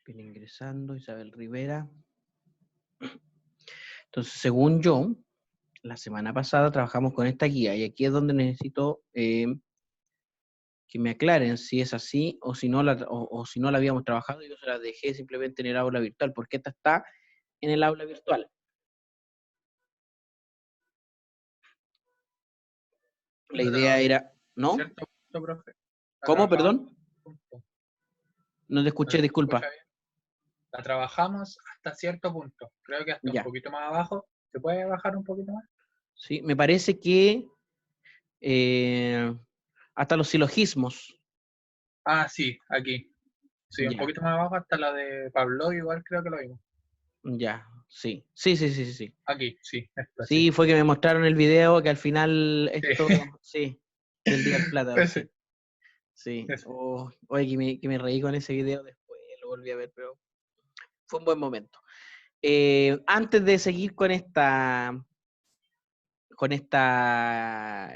Viene ingresando Isabel Rivera. Entonces, según yo, la semana pasada trabajamos con esta guía y aquí es donde necesito que me aclaren si es así o si no o si no la habíamos trabajado y yo se la dejé simplemente en el aula virtual, porque esta está en el aula virtual. La idea era, ¿no? Cierto punto, profe. La ¿Cómo, trabajamos perdón? hasta cierto punto. No te ¿No escuché, se disculpa. escucha bien? La trabajamos hasta cierto punto. Creo que hasta un Ya. poquito más abajo. ¿Se puede bajar un poquito más? Sí, me parece que hasta los silogismos. Ah, sí, aquí. Sí, un Ya, poquito más abajo hasta la de Pablo, igual creo que lo vimos. ya, sí. Sí, sí, sí, sí, sí. Aquí, sí, esto sí. Sí, fue que me mostraron el video que al final Sí, esto, sí, del Día del Plátano, sí. ese, Sí. ese. Oh, oye, que me reí con ese video después, lo volví a ver, pero fue un buen momento. Antes de seguir con esta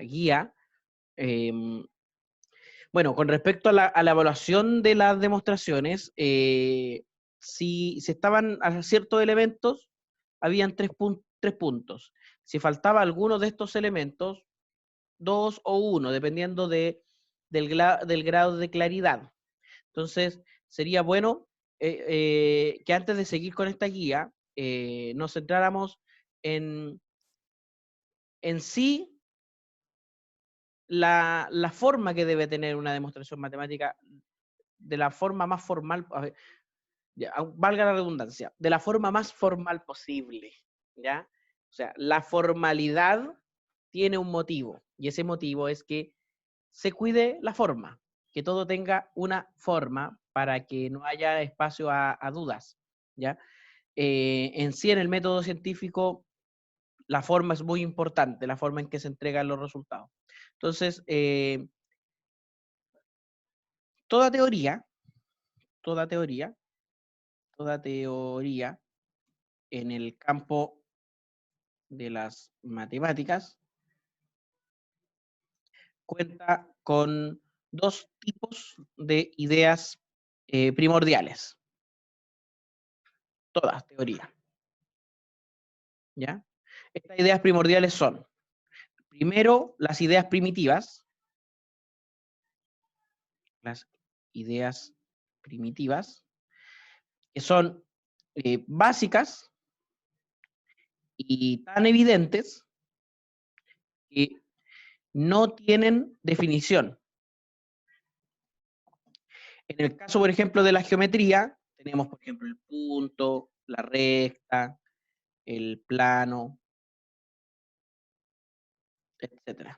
guía, bueno, con respecto a la evaluación de las demostraciones, si se estaban a ciertos elementos, habían tres puntos. Si faltaba alguno de estos elementos, 2 o 1, dependiendo del grado de claridad. Entonces, sería bueno que antes de seguir con esta guía, nos centráramos en sí la forma que debe tener una demostración matemática de la forma más formal, ya, valga la redundancia, de la forma más formal posible, ¿ya? O sea, la formalidad tiene un motivo, y ese motivo es que se cuide la forma, que todo tenga una forma para que no haya espacio a dudas, ¿ya? En sí, en el método científico, la forma es muy importante, la forma en que se entregan los resultados. Entonces, toda teoría, toda teoría, toda teoría en el campo de las matemáticas cuenta con dos tipos de ideas primordiales. Todas teorías, ¿ya? Estas ideas primordiales son, primero, las ideas primitivas, que son básicas y tan evidentes que no tienen definición. En el caso, por ejemplo, de la geometría, tenemos, por ejemplo, el punto, la recta, el plano, etc.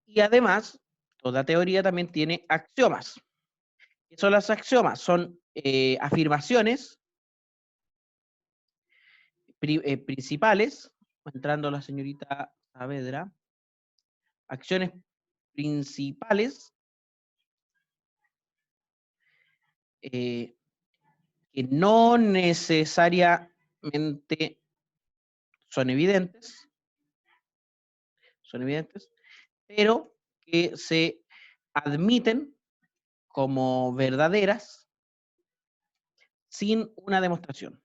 Y además, toda teoría también tiene axiomas. ¿Qué son las axiomas? Son afirmaciones principales, entrando la señorita Saavedra, acciones principales que no necesariamente son evidentes, pero que se admiten como verdaderas sin una demostración.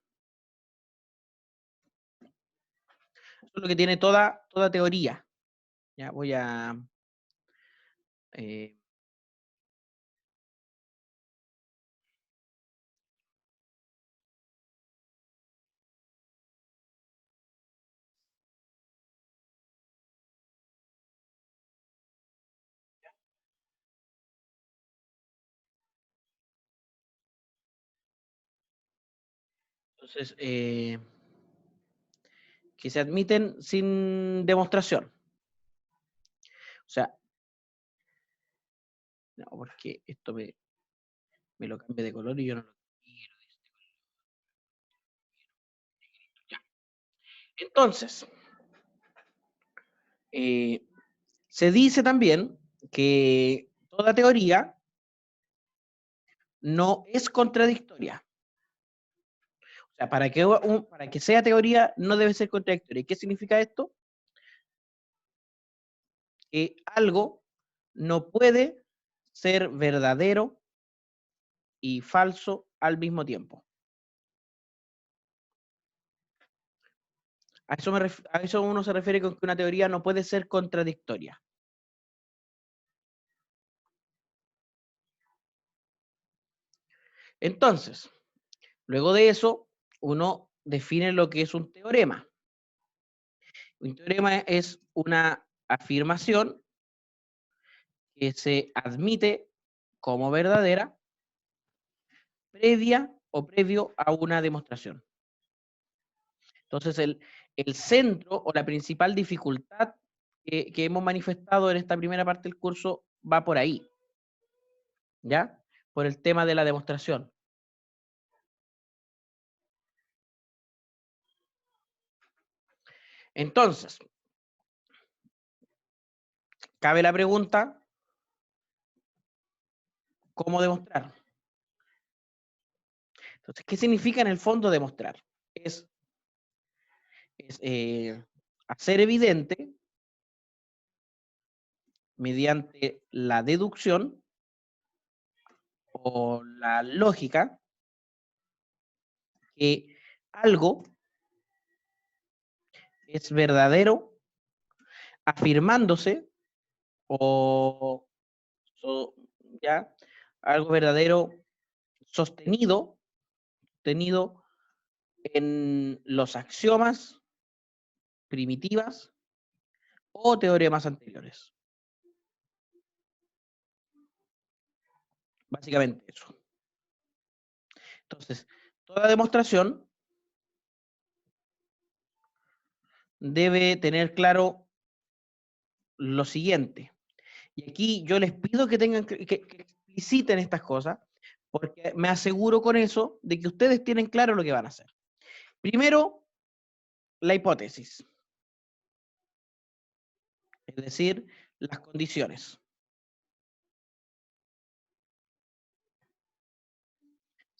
Eso es lo que tiene toda teoría. Ya voy a... Eh, entonces, que se admiten sin demostración. O sea, no, porque esto me lo cambia de color y yo no lo quiero. Entonces, se dice también que toda teoría no es contradictoria. O sea, para que sea teoría no debe ser contradictoria. ¿Qué significa esto? Que algo no puede ser verdadero y falso al mismo tiempo. A eso uno se refiere con que una teoría no puede ser contradictoria. Entonces, luego de eso, uno define lo que es un teorema. Un teorema es una afirmación que se admite como verdadera previa o previo a una demostración. Entonces, el centro o la principal dificultad que hemos manifestado en esta primera parte del curso va por ahí, ¿ya? Por el tema de la demostración. Entonces, cabe la pregunta, ¿cómo demostrar? Entonces, ¿qué significa en el fondo demostrar? Es hacer evidente mediante la deducción o la lógica que algo es verdadero afirmándose o ya algo verdadero sostenido en los axiomas, primitivas o teoremas anteriores. Básicamente eso. Entonces, toda demostración debe tener claro lo siguiente. Y aquí yo les pido que tengan que expliciten estas cosas, porque me aseguro con eso de que ustedes tienen claro lo que van a hacer. Primero, la hipótesis. Es decir, las condiciones.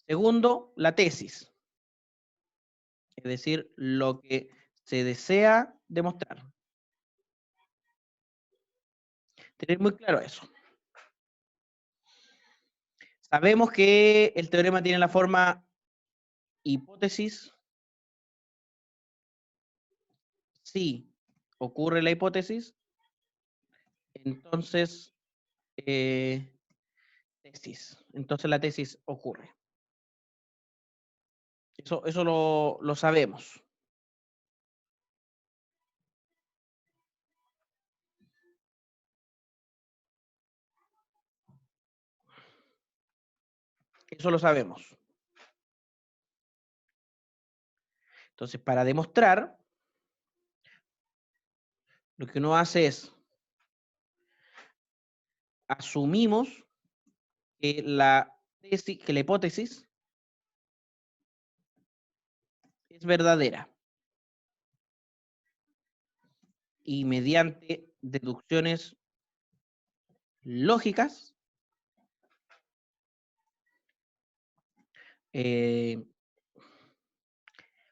Segundo, la tesis. Es decir, lo que se desea demostrar. Tener muy claro eso. Sabemos que el teorema tiene la forma hipótesis. Si ocurre la hipótesis, entonces tesis. Entonces la tesis ocurre. Eso lo sabemos. Eso lo sabemos. Entonces, para demostrar, lo que uno hace es asumimos que la hipótesis es verdadera. Y mediante deducciones lógicas,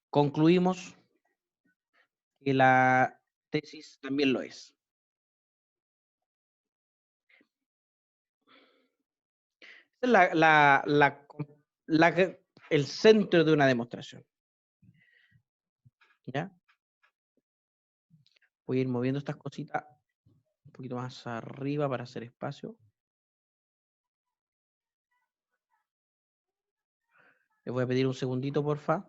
concluimos que la tesis también lo es. Esa es el centro de una demostración. ¿Ya? Voy a ir moviendo estas cositas un poquito más arriba para hacer espacio. Les voy a pedir un segundito, porfa.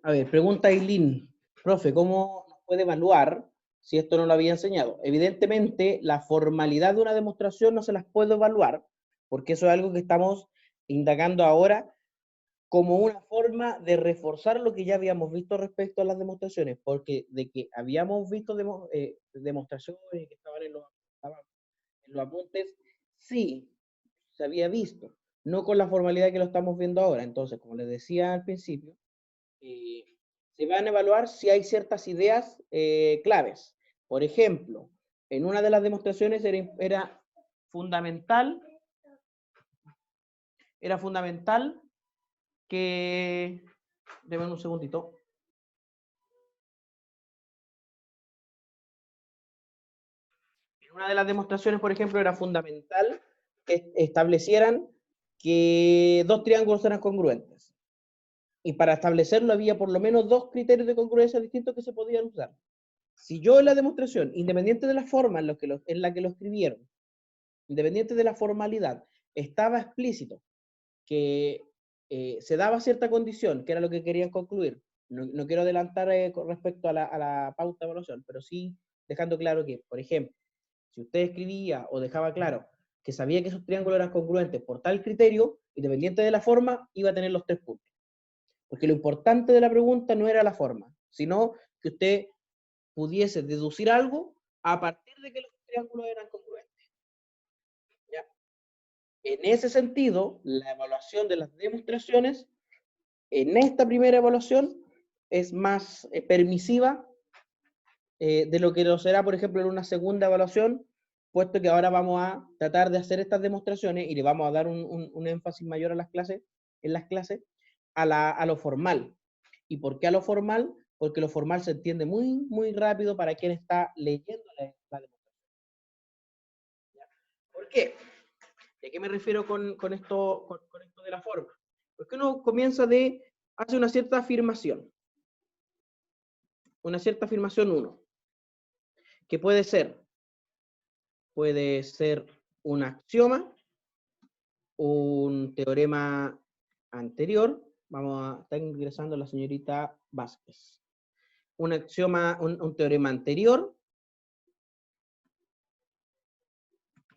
A ver, pregunta Aileen. Profe, ¿cómo nos puede evaluar si esto no lo había enseñado? Evidentemente, la formalidad de una demostración no se las puedo evaluar, porque eso es algo que estamos indagando ahora como una forma de reforzar lo que ya habíamos visto respecto a las demostraciones, porque de que habíamos visto demostraciones que estaban en los apuntes, sí, se había visto, no con la formalidad que lo estamos viendo ahora. Entonces, como les decía al principio, se van a evaluar si hay ciertas ideas claves. Por ejemplo, en una de las demostraciones era fundamental que, déjenme un segundito. En una de las demostraciones, por ejemplo, era fundamental que establecieran que dos triángulos eran congruentes. Y para establecerlo había por lo menos dos criterios de congruencia distintos que se podían usar. Si yo en la demostración, independiente de la forma en la que lo escribieron, independiente de la formalidad, estaba explícito que se daba cierta condición, que era lo que querían concluir. No quiero adelantar con respecto a la pauta de evaluación, pero sí dejando claro que, por ejemplo, si usted escribía o dejaba claro que sabía que esos triángulos eran congruentes por tal criterio, independiente de la forma, iba a tener los 3 puntos. Porque lo importante de la pregunta no era la forma, sino que usted pudiese deducir algo a partir de que los triángulos eran congruentes. ¿Ya? En ese sentido, la evaluación de las demostraciones, en esta primera evaluación, es más permisiva de lo que lo será, por ejemplo, en una segunda evaluación, puesto que ahora vamos a tratar de hacer estas demostraciones y le vamos a dar un énfasis mayor a las clases, a lo formal. ¿Y por qué a lo formal? Porque lo formal se entiende muy, muy rápido para quien está leyendo la demostración. ¿Por qué? ¿Y a qué me refiero con esto de la forma? Porque uno hace una cierta afirmación. Una cierta afirmación 1. Que puede ser un axioma, un teorema anterior. Está ingresando la señorita Vázquez. Un axioma, un teorema anterior,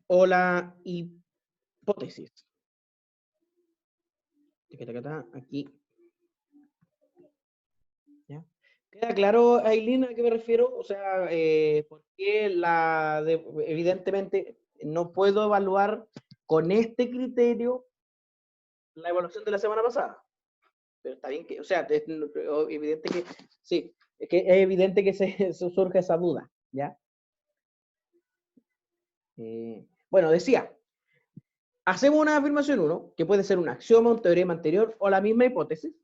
o la hipótesis. Aquí. ¿Ya? ¿Queda claro, Aileen, a qué me refiero? O sea, porque evidentemente no puedo evaluar con este criterio la evaluación de la semana pasada. Pero está bien que, o sea, es evidente que, sí, es evidente que se surge esa duda, ¿ya? Bueno, decía, hacemos una afirmación 1, que puede ser un axioma, un teorema anterior o la misma hipótesis.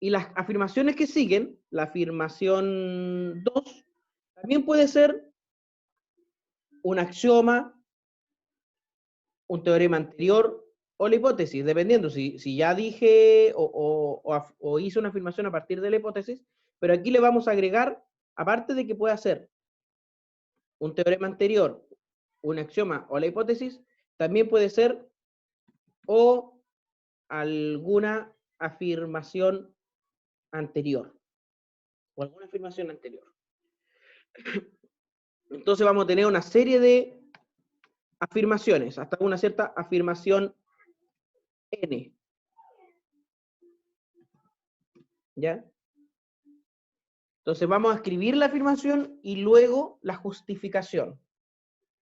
Y las afirmaciones que siguen, la afirmación 2, también puede ser un axioma, un teorema anterior o la hipótesis, dependiendo si ya dije o hice una afirmación a partir de la hipótesis, pero aquí le vamos a agregar, aparte de que pueda ser un teorema anterior, un axioma o la hipótesis, también puede ser o alguna afirmación anterior. O alguna afirmación anterior. Entonces vamos a tener una serie de afirmaciones, hasta una cierta afirmación N. ¿Ya? Entonces vamos a escribir la afirmación y luego la justificación.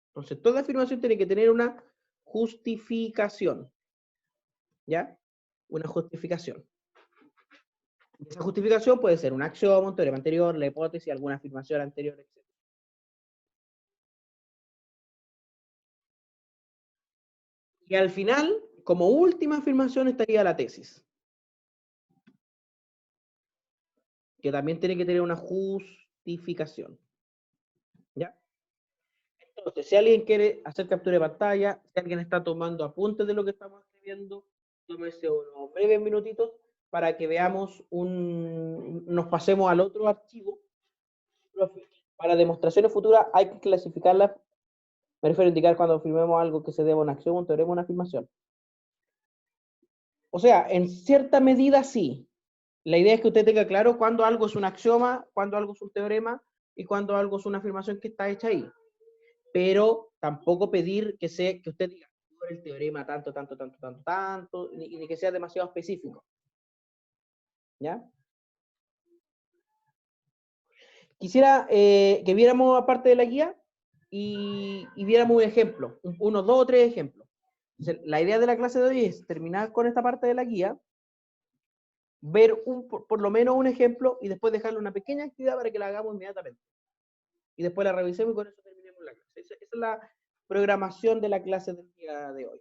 Entonces toda afirmación tiene que tener una justificación. ¿Ya? Una justificación. Esa justificación puede ser un axioma, un teorema anterior, la hipótesis, alguna afirmación anterior, etc. Y al final, como última afirmación, estaría la tesis, que también tiene que tener una justificación. ¿Ya? Entonces, si alguien quiere hacer captura de pantalla, si alguien está tomando apuntes de lo que estamos escribiendo, tómese unos breves minutitos para que veamos nos pasemos al otro archivo. Para demostraciones futuras hay que clasificarlas. Me refiero a indicar cuando afirmemos algo que se deba a una acción, un teorema, una afirmación. O sea, en cierta medida sí. La idea es que usted tenga claro cuándo algo es un axioma, cuándo algo es un teorema y cuándo algo es una afirmación que está hecha ahí. Pero tampoco pedir que usted diga, por el teorema tanto, ni que sea demasiado específico. ¿Ya? Quisiera que viéramos aparte de la guía y viéramos un ejemplo, unos 2 o 3 ejemplos. Entonces, la idea de la clase de hoy es terminar con esta parte de la guía, ver por lo menos un ejemplo y después dejarle una pequeña actividad para que la hagamos inmediatamente. Y después la revisemos y con eso terminemos la clase. Esa es la programación de la clase del día de hoy.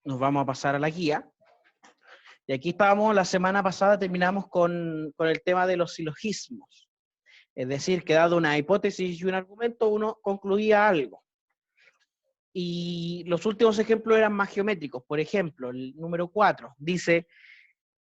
Nos vamos a pasar a la guía. Y aquí estábamos, la semana pasada terminamos con el tema de los silogismos. Es decir, que dado una hipótesis y un argumento, uno concluía algo. Y los últimos ejemplos eran más geométricos. Por ejemplo, el número 4 dice,